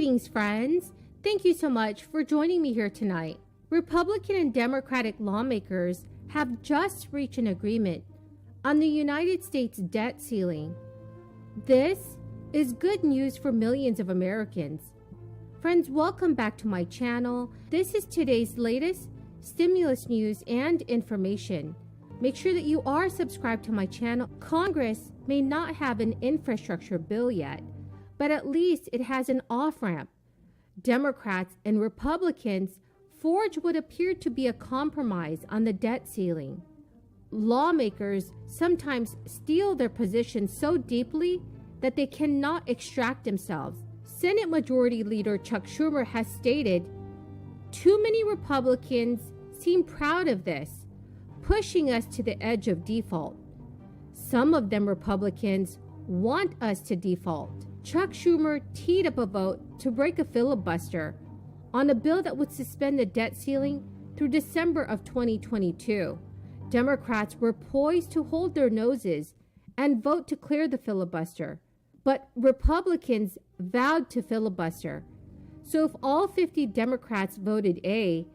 Greetings, friends. Thank you so much for joining me here tonight. Republican and Democratic lawmakers have just reached an agreement on the United States debt ceiling. This is good news for millions of Americans. Friends, welcome back to my channel. This is today's latest stimulus news and information. Make sure that you are subscribed to my channel. Congress may not have an infrastructure bill yet, but at least it has an off-ramp. Democrats and Republicans forged what appeared to be a compromise on the debt ceiling. Lawmakers sometimes steal their positions so deeply that they cannot extract themselves. Senate Majority Leader Chuck Schumer has stated, "Too many Republicans seem proud of this, pushing us to the edge of default. Some of them Republicans want us to default." Chuck Schumer teed up a vote to break a filibuster on a bill that would suspend the debt ceiling through December of 2022. Democrats were poised to hold their noses and vote to clear the filibuster, but Republicans vowed to filibuster. So if all 50 Democrats voted A,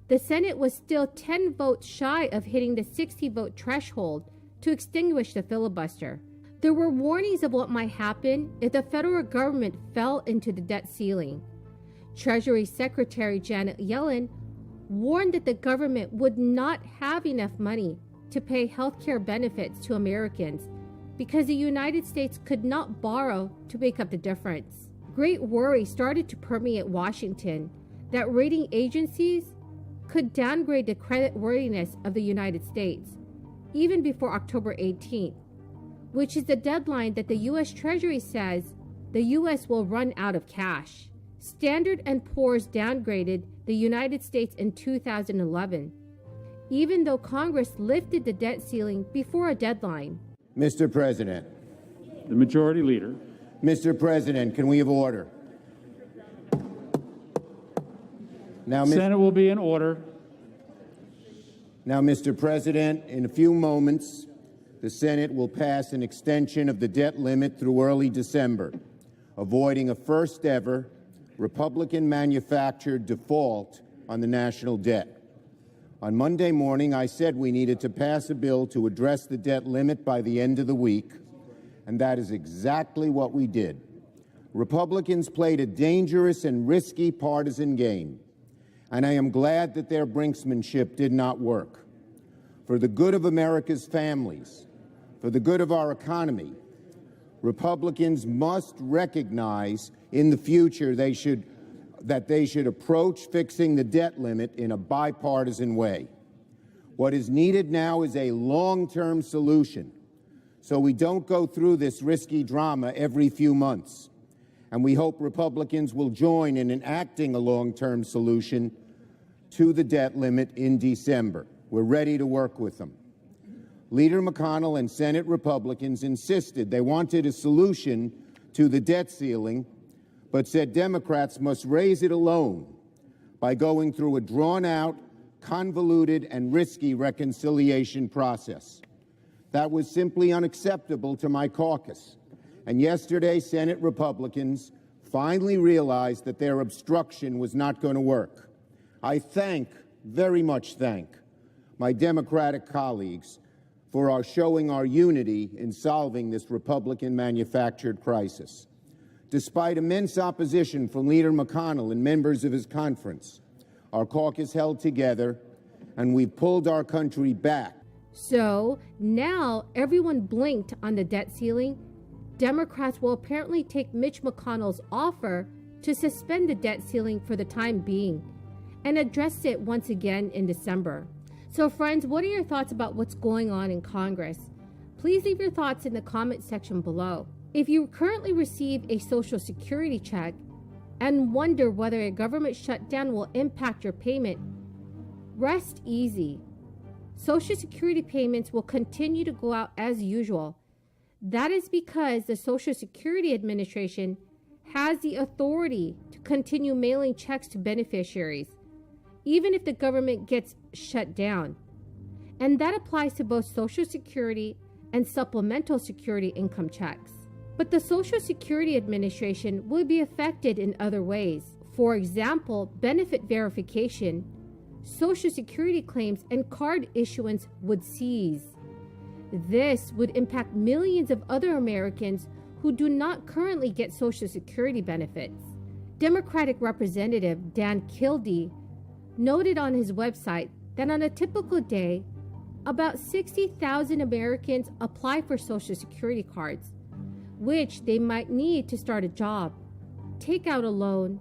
the Senate was still 10 votes shy of hitting the 60-vote threshold to extinguish the filibuster. There were warnings of what might happen if the federal government fell into the debt ceiling. Treasury Secretary Janet Yellen warned that the government would not have enough money to pay health care benefits to Americans because the United States could not borrow to make up the difference. Great worry started to permeate Washington that rating agencies could downgrade the creditworthiness of the United States even before October 18th, which is the deadline that the U.S. Treasury says the U.S. will run out of cash. Standard & Poor's downgraded the United States in 2011, even though Congress lifted the debt ceiling before a deadline. Mr. President. The Majority Leader. Mr. President, can we have order? Now, Senate will be in order. Now, Mr. President, in a few moments, the Senate will pass an extension of the debt limit through early December, avoiding a first-ever Republican-manufactured default on the national debt. On Monday morning, I said we needed to pass a bill to address the debt limit by the end of the week, and that is exactly what we did. Republicans played a dangerous and risky partisan game, and I am glad that their brinksmanship did not work. For the good of America's families, for the good of our economy, Republicans must recognize in the future that they should approach fixing the debt limit in a bipartisan way. What is needed now is a long-term solution, so we don't go through this risky drama every few months. And we hope Republicans will join in enacting a long-term solution to the debt limit in December. We're ready to work with them. Leader McConnell and Senate Republicans insisted they wanted a solution to the debt ceiling, but said Democrats must raise it alone by going through a drawn-out, convoluted, and risky reconciliation process. That was simply unacceptable to my caucus. And yesterday, Senate Republicans finally realized that their obstruction was not going to work. I very much thank, my Democratic colleagues for showing our unity in solving this Republican-manufactured crisis. Despite immense opposition from Leader McConnell and members of his conference, our caucus held together, and we pulled our country back. So now everyone blinked on the debt ceiling. Democrats will apparently take Mitch McConnell's offer to suspend the debt ceiling for the time being and address it once again in December. So friends, what are your thoughts about what's going on in Congress? Please leave your thoughts in the comment section below. If you currently receive a Social Security check and wonder whether a government shutdown will impact your payment, rest easy. Social Security payments will continue to go out as usual. That is because the Social Security Administration has the authority to continue mailing checks to beneficiaries, even if the government gets shut down. And that applies to both Social Security and supplemental security income checks. But the Social Security Administration will be affected in other ways. For example, benefit verification, Social Security claims, and card issuance would cease. This would impact millions of other Americans who do not currently get Social Security benefits. Democratic Representative Dan Kildee noted on his website that on a typical day, about 60,000 Americans apply for Social Security cards, which they might need to start a job, take out a loan,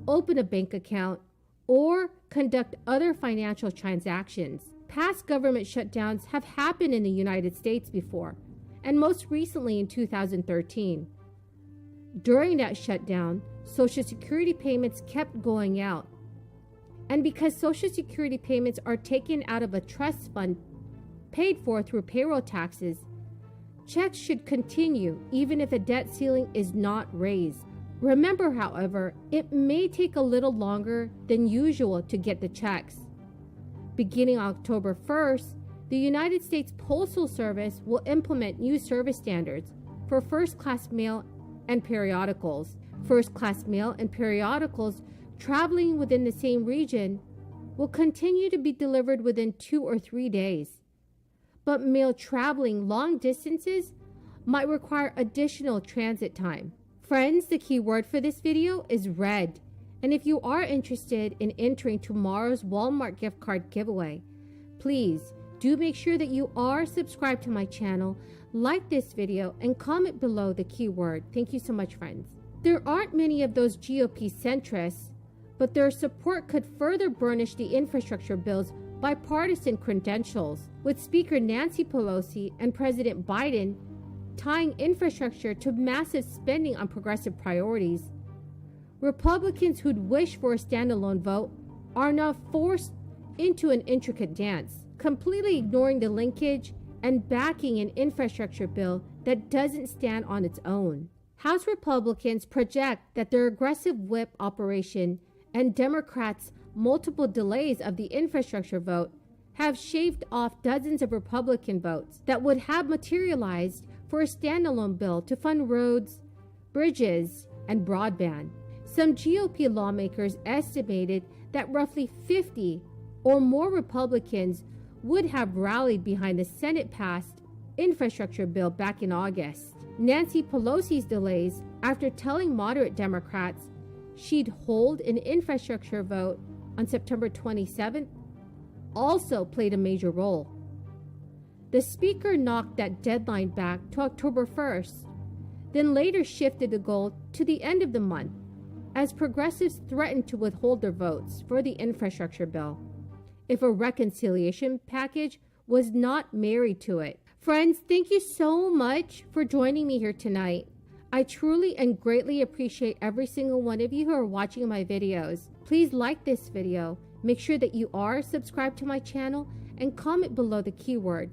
open a bank account, or conduct other financial transactions. Past government shutdowns have happened in the United States before, and most recently in 2013. During that shutdown, Social Security payments kept going out. And because Social Security payments are taken out of a trust fund paid for through payroll taxes, checks should continue even if a debt ceiling is not raised. Remember, however, it may take a little longer than usual to get the checks. Beginning October 1st, the United States Postal Service will implement new service standards for first-class mail and periodicals. First-class mail and periodicals traveling within the same region will continue to be delivered within 2 or 3 days. But mail traveling long distances might require additional transit time. Friends, the key word for this video is red. And if you are interested in entering tomorrow's Walmart gift card giveaway, please do make sure that you are subscribed to my channel, like this video, and comment below the keyword. Thank you so much, friends. There aren't many of those GOP centrists, but their support could further burnish the infrastructure bill's bipartisan credentials, with Speaker Nancy Pelosi and President Biden tying infrastructure to massive spending on progressive priorities. Republicans who'd wish for a standalone vote are now forced into an intricate dance, completely ignoring the linkage and backing an infrastructure bill that doesn't stand on its own. House Republicans project that their aggressive whip operation and Democrats' multiple delays of the infrastructure vote have shaved off dozens of Republican votes that would have materialized for a standalone bill to fund roads, bridges, and broadband. Some GOP lawmakers estimated that roughly 50 or more Republicans would have rallied behind the Senate-passed infrastructure bill back in August. Nancy Pelosi's delays, after telling moderate Democrats she'd hold an infrastructure vote on September 27th, also played a major role. The Speaker knocked that deadline back to October 1st, then later shifted the goal to the end of the month, as progressives threatened to withhold their votes for the infrastructure bill if a reconciliation package was not married to it. Friends, thank you so much for joining me here tonight. I truly and greatly appreciate every single one of you who are watching my videos. Please like this video, make sure that you are subscribed to my channel, and comment below the keyword